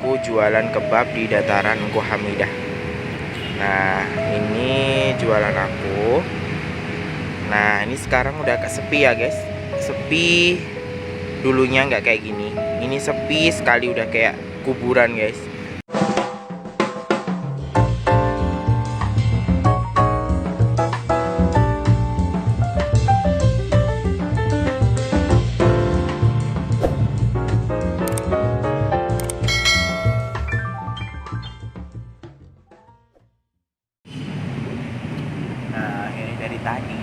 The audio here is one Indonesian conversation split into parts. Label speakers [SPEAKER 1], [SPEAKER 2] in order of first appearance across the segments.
[SPEAKER 1] aku jualan kebab di dataran Engku Hamidah. Nah, ini jualan aku. Nah, ini sekarang udah kesepi ya guys. Sepi, dulunya nggak kayak gini. Ini sepi sekali, udah kayak kuburan guys. Nah, ini dari tadi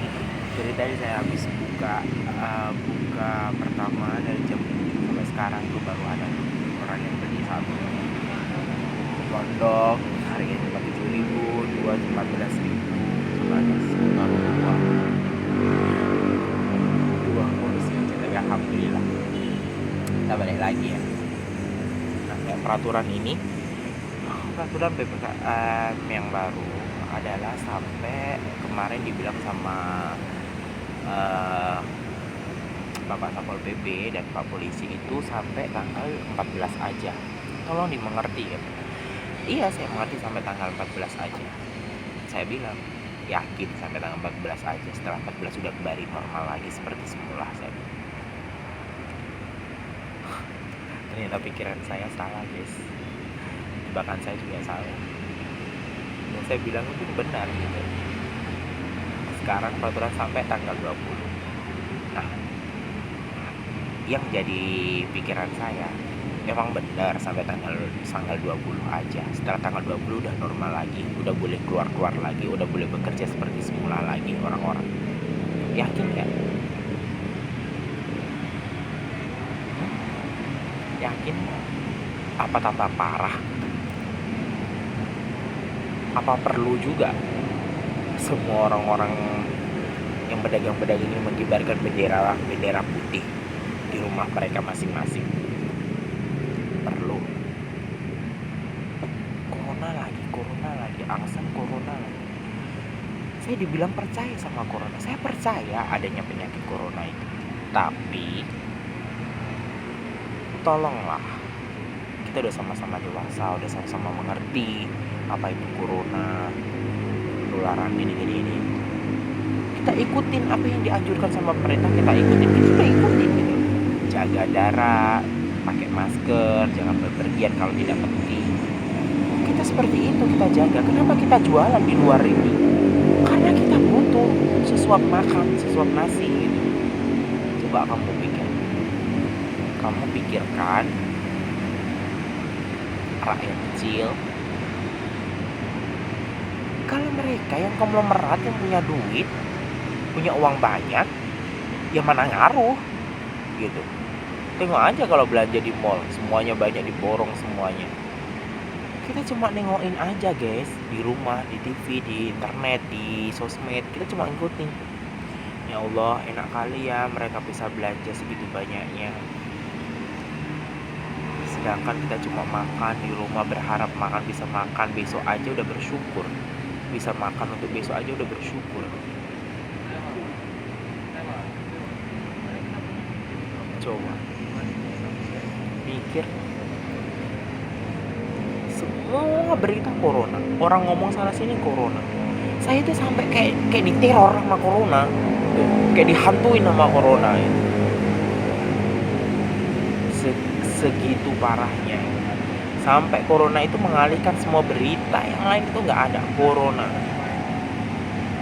[SPEAKER 1] saya habis buka pertama dari jam 7 sampai sekarang tuh baru ada orang yang beli satu kondok. Hari ini cuma 7.000, dua 14.000, baru dua kursi aja, tapi alhamdulillah kita balik lagi ya. Nah, kayak peraturan PPKM yang baru adalah sampai kemarin dibilang sama Bapak Satpol PP dan Pak Polisi itu sampai tanggal 14 aja. Tolong dimengerti ya. Iya, saya mengerti sampai tanggal 14 aja. Saya bilang yakin sampai tanggal 14 aja. Setelah 14 sudah kembali normal lagi seperti semula, saya bilang. Ternyata pikiran saya salah guys, bahkan saya juga salah. Dan saya bilang itu benar gitu. Sekarang peraturan sampai tanggal 20. Nah, yang jadi pikiran saya emang benar sampai tanggal 20 aja. Setelah tanggal 20 udah normal lagi, udah boleh keluar lagi, udah boleh bekerja seperti semula lagi orang-orang. Yakin gak? Yakin? Apa tambah parah? Apa perlu juga semua orang-orang yang pedagang-pedagang ini mengibarkan bendera putih di rumah mereka masing-masing? Perlu. Corona lagi, alasan corona lagi. Saya dibilang percaya sama corona. Saya percaya adanya penyakit corona itu. Tapi tolonglah, kita udah sama-sama dewasa, udah sama-sama mengerti apa itu corona, penularan ini. Kita ikutin apa yang dianjurkan sama pemerintah, kita ikutin gitu. Jaga jarak, pakai masker, jangan bepergian kalau tidak penting. Kita seperti itu kita jaga. Kenapa kita jualan di luar ini? Karena kita butuh sesuap makan, sesuap nasi gitu. Coba kamu pikirkan rakyat kecil. Kalau mereka yang konglomerat yang punya duit, punya uang banyak, ya mana ngaruh gitu. Tengok aja kalau belanja di mall, semuanya banyak diborong semuanya. Kita cuma nengokin aja guys, di rumah, di TV, di internet, di sosmed, kita cuma ngikutin. Ya Allah, enak kali ya mereka bisa belanja segitu banyaknya. Sedangkan kita cuma makan di rumah, berharap bisa makan besok aja udah bersyukur. Bisa makan untuk besok aja udah bersyukur. Coba mikir, semua berita corona, orang ngomong sana sini corona. Saya tuh sampai kayak diteror sama corona, kayak dihantuin sama corona gitu. Segitu parahnya, sampai corona itu mengalihkan semua berita yang lain itu nggak ada corona.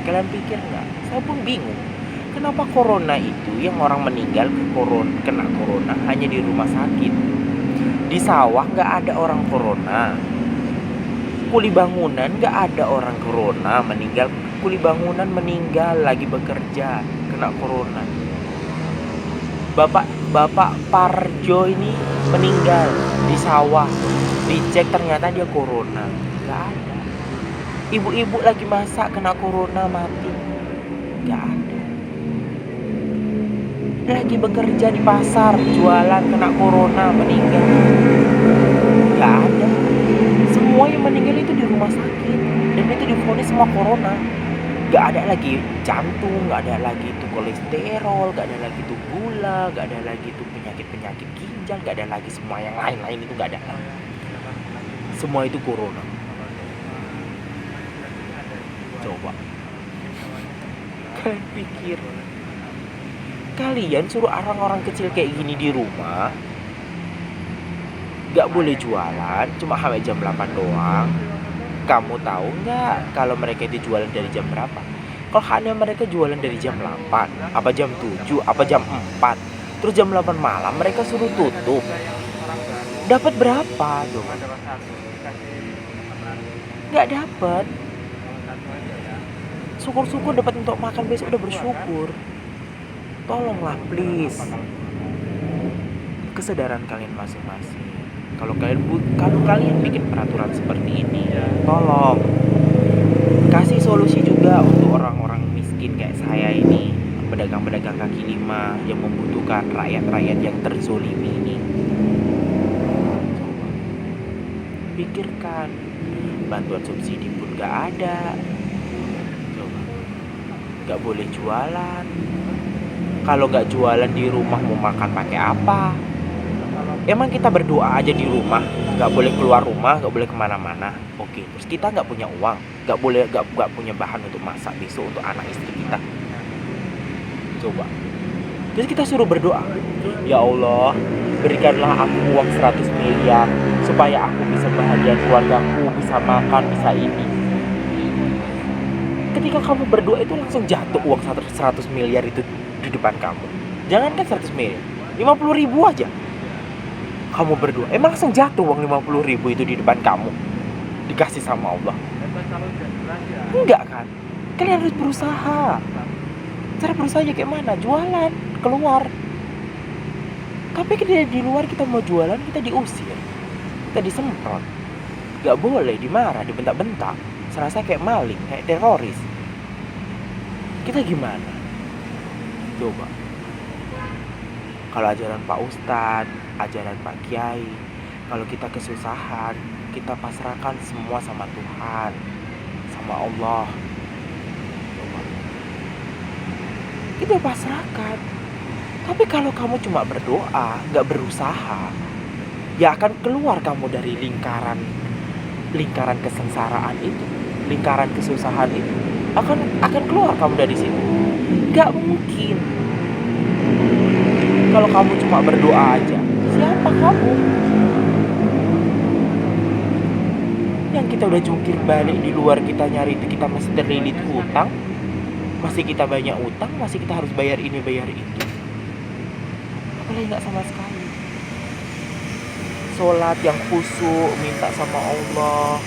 [SPEAKER 1] Kalian pikir nggak? Saya pun bingung. Kenapa corona itu yang orang meninggal kena corona hanya di rumah sakit? Di sawah nggak ada orang corona. Kuli bangunan nggak ada orang corona meninggal. Kuli bangunan meninggal lagi bekerja kena corona. Bapak Parjo ini meninggal di sawah, dicek ternyata dia corona. Nggak ada. Ibu-ibu lagi masak kena corona mati. Nggak ada. Lagi bekerja di pasar, jualan kena corona, meninggal. Nggak ada. Semua yang meninggal itu di rumah sakit, dan itu divonis semua corona. Nggak ada lagi jantung, nggak ada lagi itu kolesterol, nggak ada lagi itu gula, nggak ada lagi itu penyakit ginjal, nggak ada lagi semua yang lain-lain itu nggak ada. semua itu corona. Coba kalian pikir, kalian suruh orang-orang kecil kayak gini di rumah, gak boleh jualan, cuma sampai jam 8 doang. Kamu tahu nggak kalau mereka itu jualan dari jam berapa? Kalau hanya mereka jualan dari jam 8, apa jam 7, apa jam 4, terus jam 8 malam mereka suruh tutup. Dapat berapa tuh? Nggak dapat. Syukur-syukur dapat untuk makan besok, udah bersyukur. Tolonglah please. Kesadaran kalian masing-masing. Kalau kalian bikin peraturan seperti ini, tolong kasih solusi juga untuk orang-orang miskin kayak saya ini, pedagang-pedagang kaki lima yang membutuhkan rakyat-rakyat yang terzolimi ini. Pikirkan, bantuan subsidi pun gak ada. Coba, gak boleh jualan. Kalau gak jualan di rumah mau makan pakai apa? Emang kita berdoa aja di rumah, gak boleh keluar rumah, gak boleh kemana-mana. Oke, terus kita gak punya uang, gak punya bahan untuk masak besok untuk anak istri kita. Coba, terus kita suruh berdoa, ya Allah, berikanlah aku uang 100 miliar supaya aku bisa bahagia, keluargaku bisa makan, bisa ini. Ketika kamu berdoa itu langsung jatuh uang 100 miliar itu di depan kamu. Jangankan 100 miliar, 50 ribu aja kamu berdoa, emang langsung jatuh uang 50 ribu itu di depan kamu, dikasih sama Allah? Enggak kan? Kalian harus berusaha. Cara berusaha kayak mana? Jualan, keluar. Tapi di luar kita mau jualan, kita diusir, kita disemprot. Gak boleh, dimarah, dibentak-bentak, serasa kayak maling, kayak teroris. Kita gimana? Coba. Kalau ajaran Pak Ustadz, ajaran Pak Kiai, kalau kita kesusahan, kita pasrahkan semua sama Tuhan, sama Allah. Kita pasrahkan. Tapi kalau kamu cuma berdoa, gak berusaha, ya akan keluar kamu dari lingkaran kesengsaraan itu, lingkaran kesusahan itu. Akan keluar kamu dari situ. Gak mungkin. Kalau kamu cuma berdoa aja, siapa kamu? Yang kita udah jungkir balik di luar, kita nyari itu, kita masih terlilit hutang, masih kita banyak utang, masih kita harus bayar ini bayar itu. Apalagi nggak sama sekali. Sholat yang khusyuk, minta sama Allah,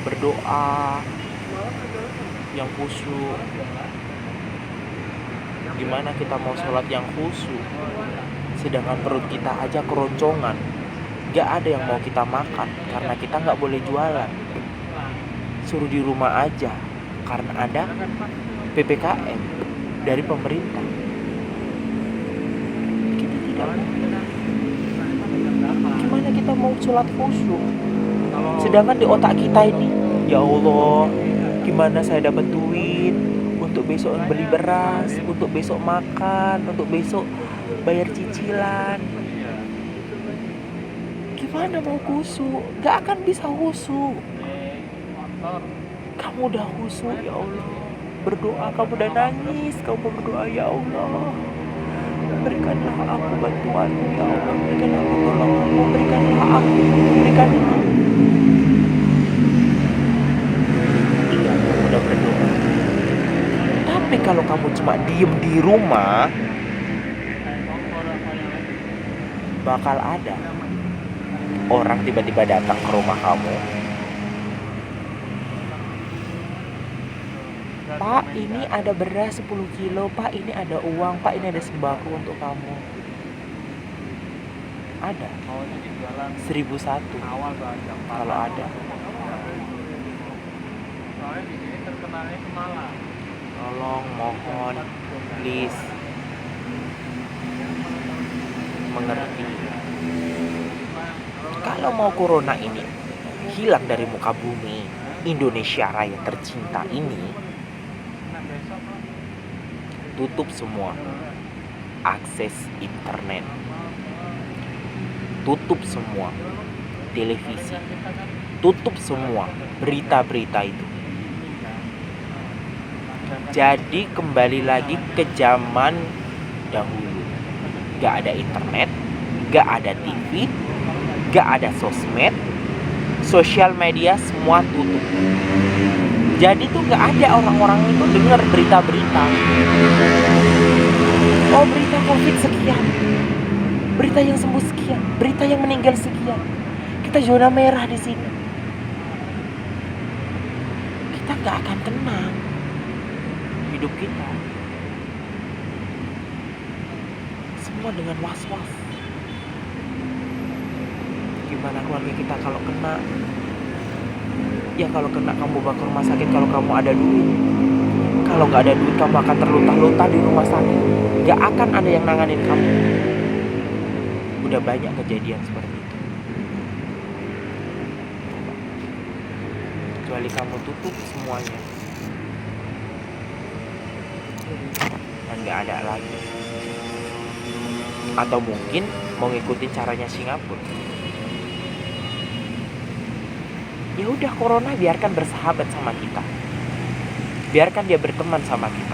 [SPEAKER 1] berdoa yang khusyuk. Gimana kita mau sholat yang khusyuk, sedangkan perut kita aja keroncongan, gak ada yang mau kita makan karena kita gak boleh jualan, suruh di rumah aja karena ada PPKM dari pemerintah. Kita tidak mau. Gimana kita mau sholat khusyuk, sedangkan di otak kita ini, ya Allah, gimana saya dapat duit untuk besok beli beras, untuk besok makan, untuk besok bayar cicilan. Gimana mau khusyuk? Gak akan bisa khusyuk. Kamu udah khusyuk, ya Allah, berdoa, kamu udah nangis, kamu berdoa, ya Allah, berikanlah aku bantuanmu, ya Allah, berikanlah aku tolongmu, berikanlah aku, berikanlah. Iya, kamu udah berdoa. Tapi kalau kamu cuma diem di rumah, bakal ada orang tiba-tiba datang ke rumah kamu. Pak, ini ada beras 10 kilo, Pak, ini ada uang, Pak, ini ada sembako untuk kamu. Ada 1.001 kalau ada. Tolong, mohon, please, mengerti. Kalau mau corona ini hilang dari muka bumi Indonesia Raya tercinta ini, tutup semua akses internet, tutup semua televisi, tutup semua berita-berita itu. Jadi kembali lagi ke zaman dahulu. Gak ada internet, gak ada TV, gak ada sosmed, sosial media semua tutup. Jadi tuh gak ada orang-orang itu dengar berita-berita. Oh, berita COVID sekian, berita yang sembuh sekian, berita yang meninggal sekian. Kita zona merah di sini. Kita gak akan tenang hidup kita. Semua dengan was-was. Gimana keluarga kita kalau kena? Ya kalau kena kamu bawa ke rumah sakit kalau kamu ada duit. Kalau gak ada duit kamu akan terlunta-lunta di rumah sakit. Gak akan ada yang nanganin kamu. Udah banyak kejadian seperti itu. Kecuali kamu tutup semuanya dan gak ada lagi. Atau mungkin mau ngikutin caranya Singapura. Ya udah, corona biarkan bersahabat sama kita. Biarkan dia berteman sama kita.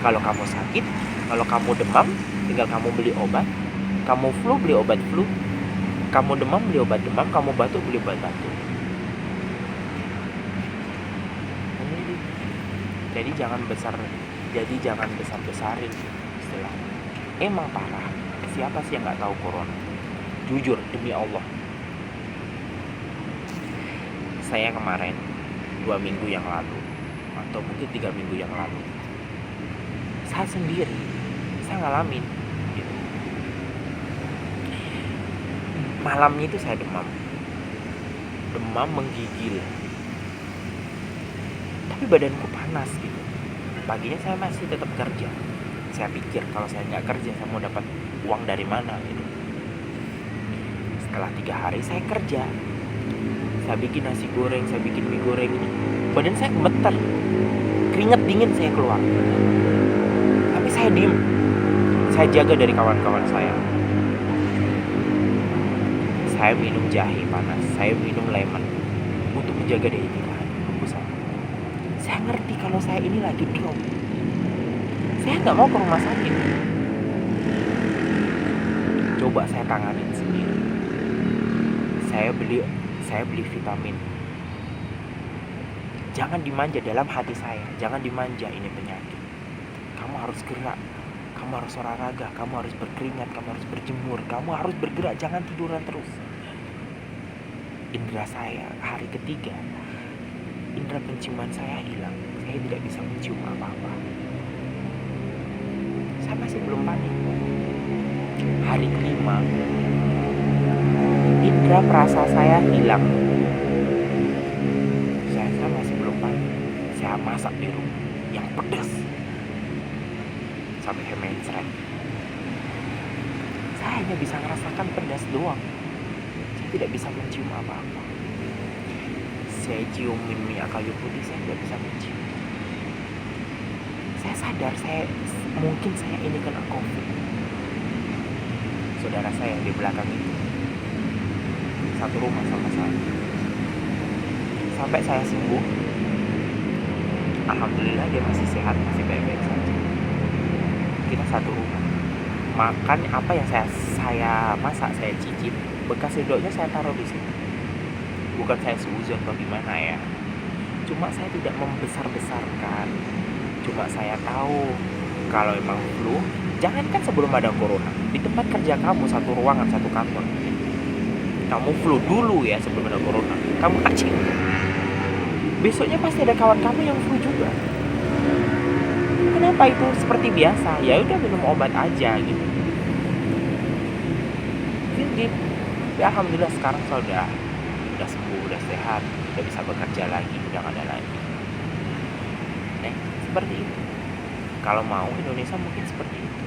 [SPEAKER 1] Kalau kamu sakit, kalau kamu demam, tinggal kamu beli obat. Kamu flu, beli obat flu. Kamu demam, beli obat demam. Kamu batuk, beli obat batuk. Jadi jangan besar-besarin istilah. Emang parah. Siapa sih yang nggak tahu corona? Jujur demi Allah. Saya kemarin 2 minggu yang lalu atau mungkin 3 minggu yang lalu, saya sendiri ngalamin gitu. Malamnya itu saya demam menggigil, tapi badanku panas gitu. Paginya saya masih tetap kerja. Saya pikir kalau saya nggak kerja saya mau dapat uang dari mana gitu. Setelah 3 hari saya kerja, saya bikin nasi goreng, saya bikin mie goreng ini, badan saya gemeter, keringat dingin saya keluar. Tapi saya diem, saya jaga dari kawan-kawan saya. Saya minum jahe panas, saya minum lemon untuk menjaga daya tahan tubuh saya. Saya ngerti kalau saya ini lagi drop. Saya nggak mau ke rumah sakit. Coba saya tanganin sendiri. Saya beli vitamin. Jangan dimanja dalam hati saya. Jangan dimanja, ini penyakit. Kamu harus gerak. Kamu harus olahraga. Kamu harus berkeringat. Kamu harus berjemur. Kamu harus bergerak. Jangan tiduran terus. Indera saya hari ketiga, indera penciuman saya hilang. Saya tidak bisa mencium apa-apa. Saya masih belum panik. Hari kelima, indera perasa saya hilang. Saya masih belum panik. Saya masak di rumah yang pedas sampai mencret. Saya hanya bisa merasakan pedas doang. Saya tidak bisa mencium apa-apa. Saya ciumin minyak kayu putih, saya tidak bisa mencium. Saya sadar mungkin saya ini kena COVID. Saudara saya yang di belakang itu satu rumah sama saya. Sampai saya sembuh, alhamdulillah dia masih sehat, masih baik-baik saja. Kita satu rumah. Makan apa yang saya masak, saya cicip, bekas sendoknya saya taruh di situ. Bukan saya seuzon atau gimana ya. Cuma saya tidak membesar-besarkan. Cuma saya tahu kalau emang flu, jangankan sebelum ada corona, di tempat kerja kamu, satu ruangan, satu kantor, kamu flu dulu ya sebelum ada corona, kamu acing. Besoknya pasti ada kawan kamu yang flu juga. Kenapa itu seperti biasa? Ya udah minum obat aja gitu. Jadi, ya alhamdulillah sekarang saya udah sembuh, udah sehat, udah bisa bekerja lagi, udah nggak ada lagi. Seperti itu. Kalau mau Indonesia mungkin seperti itu.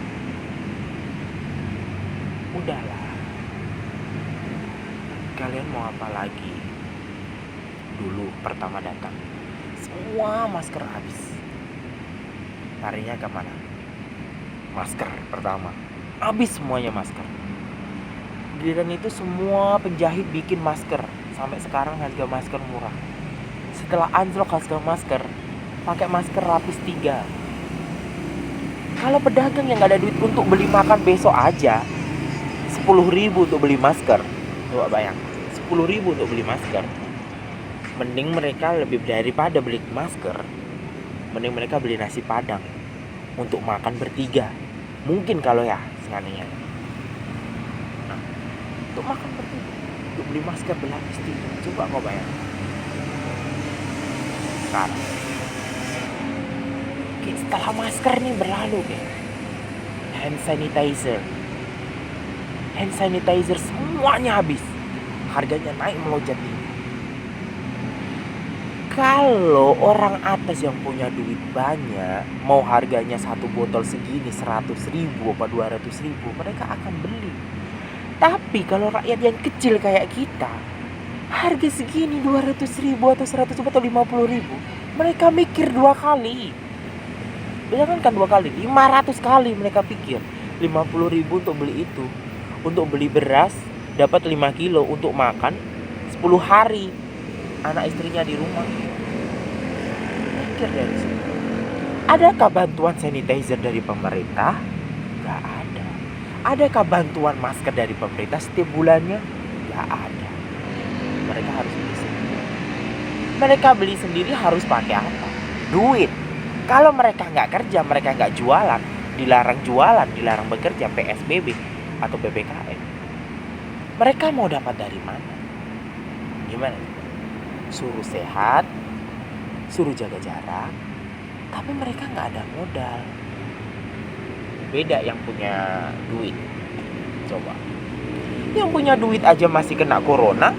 [SPEAKER 1] Udahlah. Kalian mau apa lagi? Dulu pertama datang, semua masker habis. Larinya ke mana? Masker pertama. Habis semuanya masker. orderan itu semua penjahit bikin masker. Sampai sekarang harga masker murah. Setelah anjlok harga masker, pakai masker lapis 3. Kalau pedagang yang gak ada duit untuk beli makan besok aja 10.000 untuk beli masker. Coba bayang, 10.000 untuk beli masker. Mending mereka daripada beli masker, mending mereka beli nasi padang untuk makan bertiga. Mungkin kalau ya seandainya. Nah, untuk makan bertiga, untuk beli masker berlapis 3. Coba kau bayang. Sekarang setelah masker nih berlalu hand sanitizer semuanya habis, harganya naik melonjak tinggi. Kalau orang atas yang punya duit banyak, mau harganya satu botol segini 100.000 atau 200.000, mereka akan beli. Tapi kalau rakyat yang kecil kayak kita, harga segini 200.000 atau 100.000 atau 50.000, mereka mikir 2 kali. Jangan kan 2 kali, 500 kali mereka pikir. 50.000 untuk beli itu, untuk beli beras dapat 5 kilo untuk makan 10 hari anak istrinya di rumah. Pikir dari situ. Adakah bantuan sanitizer dari pemerintah? Gak ada. Adakah bantuan masker dari pemerintah setiap bulannya? Gak ada. Mereka harus beli sendiri. Mereka beli sendiri harus pakai apa? Duit. Kalau mereka nggak kerja, mereka nggak jualan, dilarang jualan, dilarang bekerja, PSBB atau PPKM, mereka mau dapat dari mana? Gimana? Suruh sehat, suruh jaga jarak, tapi mereka nggak ada modal. Beda yang punya duit. Coba, yang punya duit aja masih kena corona.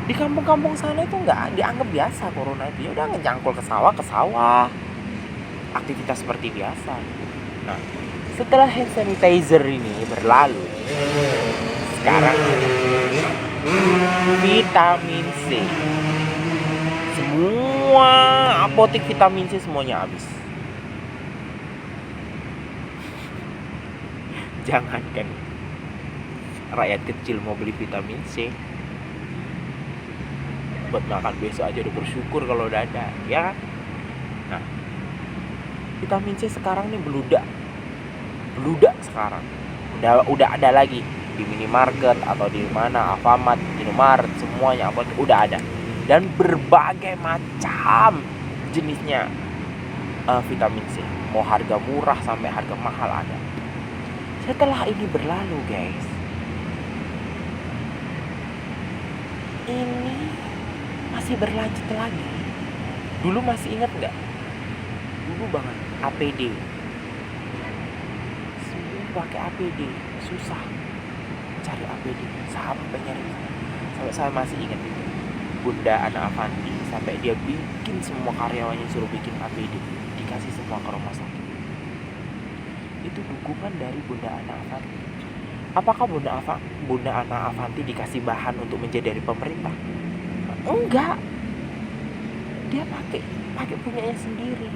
[SPEAKER 1] Di kampung-kampung sana itu nggak dianggap biasa corona itu. Ya udah ngejangkul ke sawah, aktivitas seperti biasa. Nah, setelah hand sanitizer ini berlalu, sekarang vitamin C. Semua apotek vitamin C semuanya habis. Jangankan rakyat kecil mau beli vitamin C, buat makan besok aja udah bersyukur kalau udah ada, ya kan? Nah, vitamin C sekarang nih beludak sekarang. Udah ada lagi di minimarket atau di mana, Alfamart, Indomaret, semuanya udah ada. Dan berbagai macam jenisnya vitamin C. Mau harga murah sampai harga mahal ada. Setelah ini berlalu, guys, ini masih berlanjut lagi. Dulu masih ingat nggak? Dulu banget APD. Semua pakai APD, susah cari APD sampai nyari. Sampai saya masih ingat itu. Bunda Ana Avanti sampai dia bikin semua karyawannya suruh bikin APD, dikasih semua ke rumah sakit. Itu dukungan dari Bunda Ana Avanti. Apakah Bunda Ana Avanti dikasih bahan untuk menjadi dari pemerintah? Enggak. Dia pakai punyanya sendiri.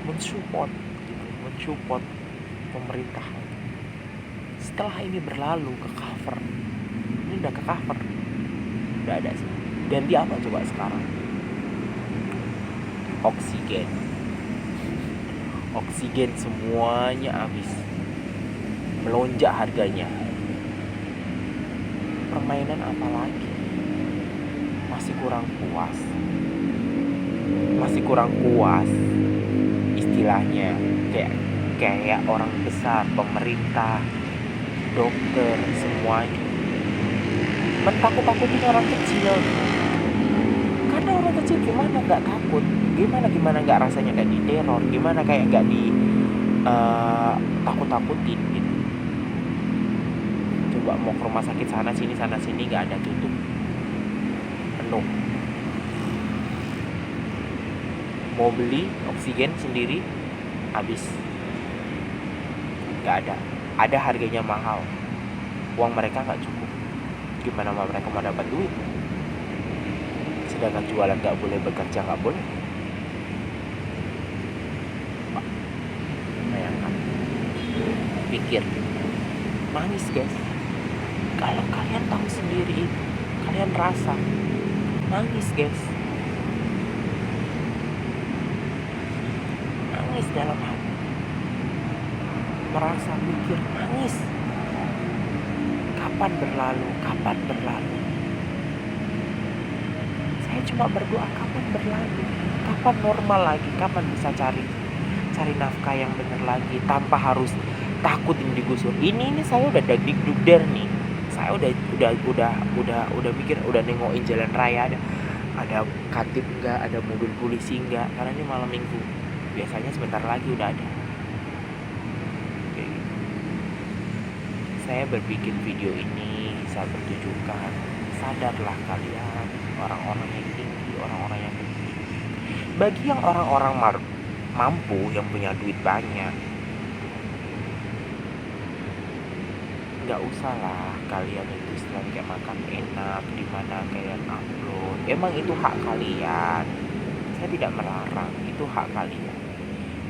[SPEAKER 1] Mensupport pemerintah. Setelah ini berlalu ke cover. Ini udah ke cover. Udah ada sih. Ganti apa coba sekarang? Oksigen semuanya habis. Melonjak harganya. Permainan apa lagi? Masih kurang puas istilahnya, kayak orang besar, pemerintah, dokter, semuanya mentakut-takutin orang kecil. Karena orang kecil gimana nggak takut, gimana nggak rasanya kayak diteror, gimana kayak nggak takut-takutin gitu. Coba mau ke rumah sakit sana sini nggak ada, tutup, penuh. Mau beli oksigen sendiri habis, nggak ada harganya mahal, uang mereka nggak cukup. Gimana mereka mau dapat duit? Sedangkan jualan nggak boleh, bekerja nggak boleh. Bayangkan. pikir, nangis guys. Kalau kalian tahu sendiri itu, kalian rasa, nangis guys. Nangis dalam hati, merasa pikir, nangis. Kapan berlalu, kapan berlalu. Saya cuma berdoa, kapan berlalu, kapan normal lagi, kapan bisa cari nafkah yang benar lagi tanpa harus takut ini digusur. Ini saya udah dagdikdugder nih. Saya udah mikir, udah nengokin jalan raya, ada katib enggak, ada mobil polisi enggak, karena ini malam minggu. Biasanya sebentar lagi udah ada. Oke. Saya berbikin video ini bisa bertujukan, sadarlah kalian, orang-orang yang tinggi, orang-orang yang tinggi. Bagi yang orang-orang mampu, yang punya duit banyak, nggak usah lah kalian itu selain kayak makan enak di mana kalian upload. Emang itu hak kalian, saya tidak melarang, itu hak kalian.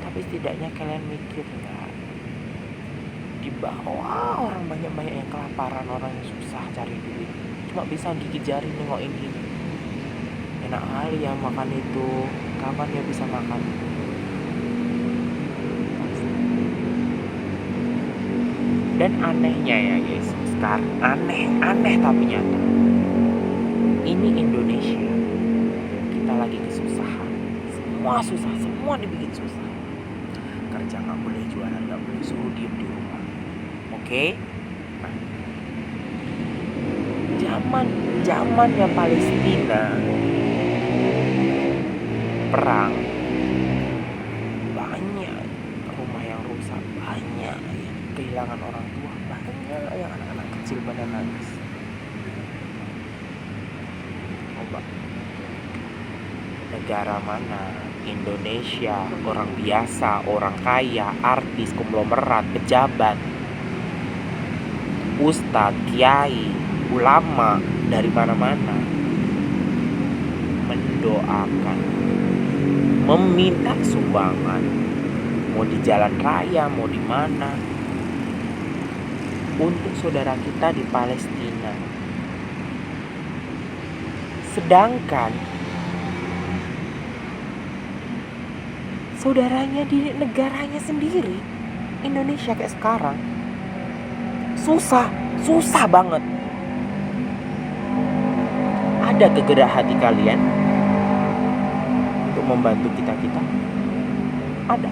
[SPEAKER 1] Tapi setidaknya kalian mikir nggak, di bawah orang banyak yang kelaparan, orang yang susah cari duit, cuma bisa gigit jari nengokin gini. Enak kali ya makan itu, kapan ya bisa makan? Dan anehnya ya guys, sekarang aneh tapi nyata, ini Indonesia, kita lagi kesusahan, semua susah, semua dibikin susah. Kerja nggak boleh, jualan nggak boleh, suruh diem di rumah. Oke? Nah, zamannya Palestina perang, banyak rumah yang rusak, banyak yang kehilangan orang tua, banyak yang anak-anak kecil pada nangis. Coba, negara mana? Indonesia, orang biasa, orang kaya, artis, konglomerat, pejabat, ustadz, kiai, ulama dari mana-mana mendoakan, meminta sumbangan, mau di jalan raya, mau di mana, untuk saudara kita di Palestina. Sedangkan saudaranya di negaranya sendiri, Indonesia kayak sekarang, susah banget. Ada kegerak hati kalian untuk membantu kita? Ada?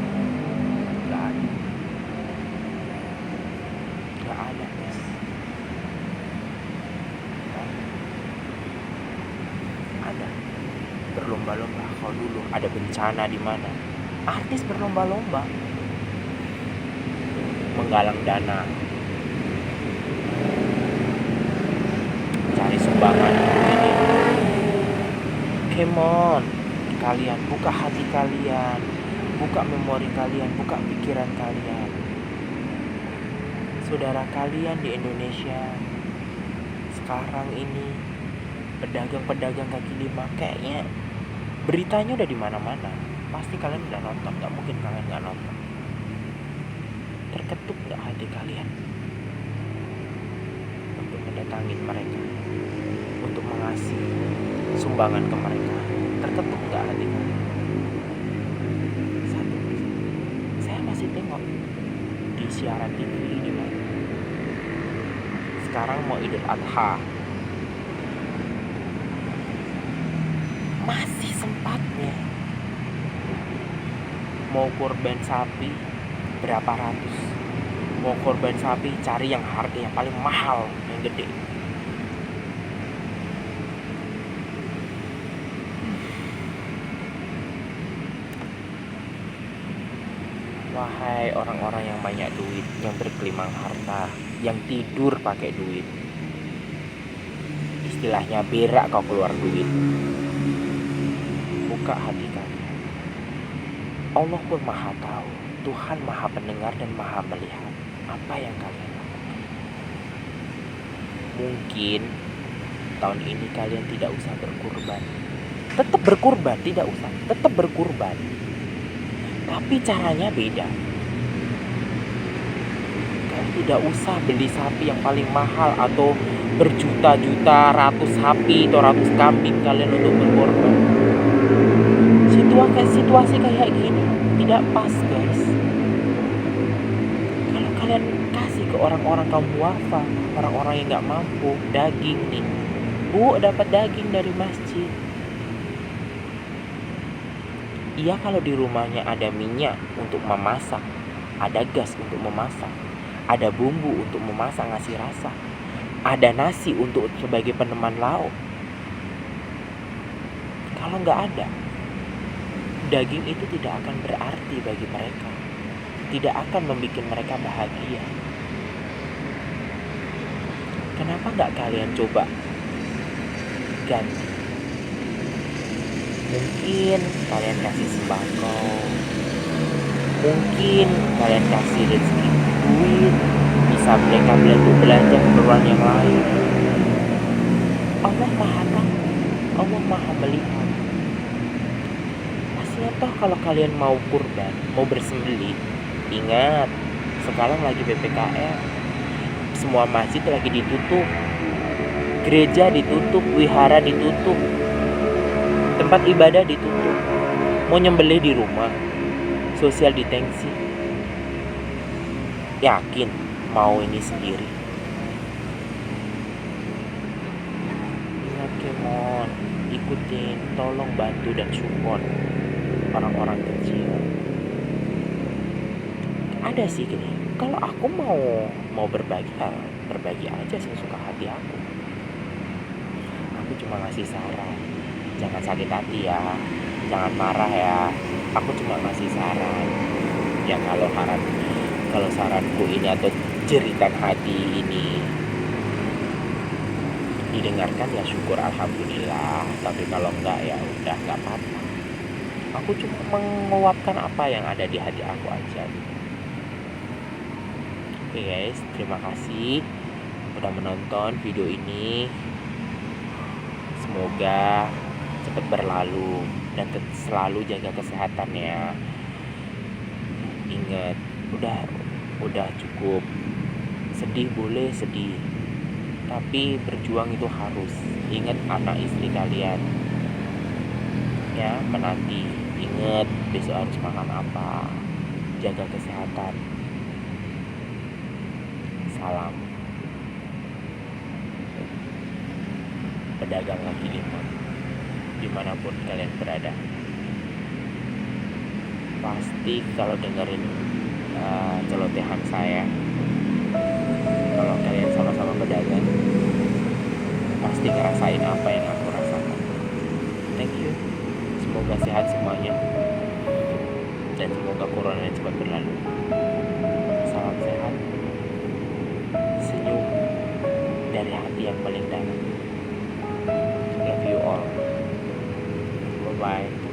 [SPEAKER 1] Gak ada guys. Ada. Berlomba-lomba. Kalau dulu ada bencana di mana, artis berlomba-lomba menggalang dana, cari sumbangan. Come on, kalian buka hati kalian, buka memori kalian, buka pikiran kalian. Saudara kalian di Indonesia sekarang ini, pedagang kaki lima, kayaknya beritanya udah di mana-mana. Pasti kalian udah nonton, gak mungkin kalian gak nonton. Terketuk gak hati kalian untuk mendatangin mereka, untuk mengasih sumbangan ke mereka? Terketuk gak hati kalian? Satu, saya masih tengok di siaran TV di mana sekarang mau Idul Adha, masih sempatnya mau korban sapi berapa ratus, mau korban sapi cari yang harga yang paling mahal, yang gede. Wahai orang-orang yang banyak duit, yang bergelimang harta, yang tidur pakai duit, istilahnya berak kau keluar duit, buka hati kalian. Allah pun maha tahu, Tuhan maha pendengar dan maha melihat apa yang kalian lakukan. Mungkin tahun ini kalian tidak usah berkurban, tetap berkurban, tidak usah, tetap berkurban, tapi caranya beda. tidak usah beli sapi yang paling mahal atau berjuta-juta, ratus sapi atau ratus kambing kalian untuk berkorban. Situasi kayak gini tidak pas, guys. Kalau kalian kasih ke orang-orang kaum duafa, orang-orang yang nggak mampu, daging nih, bu, dapat daging dari masjid. Iya, kalau di rumahnya ada minyak untuk memasak, ada gas untuk memasak, ada bumbu untuk memasak ngasih rasa, ada nasi untuk sebagai peneman lauk. Kalau nggak ada, daging itu tidak akan berarti bagi mereka, tidak akan membuat mereka bahagia. Kenapa nggak kalian coba ganti? Mungkin kalian kasih sembako, mungkin kalian kasih rezeki duit, bisa mereka belanja keperluan yang lain. Allah maha tahu, Allah maha melihat. Pastinya toh kalau kalian mau kurban, mau bersembelih, ingat sekarang lagi PPKM, semua masjid lagi ditutup, gereja ditutup, wihara ditutup, tempat ibadah ditutup. Mau nyembelih di rumah, social distancing. Yakin mau ini sendiri? Ingat, kemon, ikutin, tolong bantu dan support orang-orang kecil. Ada sih gini, kalau aku mau berbagi, berbagi aja sesuka hati aku. Aku cuma ngasih saran, jangan sakit hati ya, jangan marah ya. Aku cuma ngasih saran. Ya kalau saranku ini atau jeritan hati ini didengarkan ya syukur alhamdulillah. Tapi kalau enggak ya udah enggak apa-apa. Aku cuma menguapkan apa yang ada di hati aku aja. Oke guys, terima kasih udah menonton video ini. Semoga cepat berlalu dan selalu jaga kesehatan ya. Ingat, udah cukup. Sedih boleh sedih, tapi berjuang itu harus. Ingat anak istri kalian ya, menanti. Ingat besok harus makan apa. Jaga kesehatan. Salam pedagang kaki lima dimanapun kalian berada. Pasti kalau dengerin celotehan saya, kalau kalian sama-sama pedagang, pasti ngerasain apa yang aku rasakan. Thank you. Semoga sehat semuanya dan semoga corona cepat berlalu. Salam sehat, senyum dari hati yang paling dalam. Love you all. Bye bye.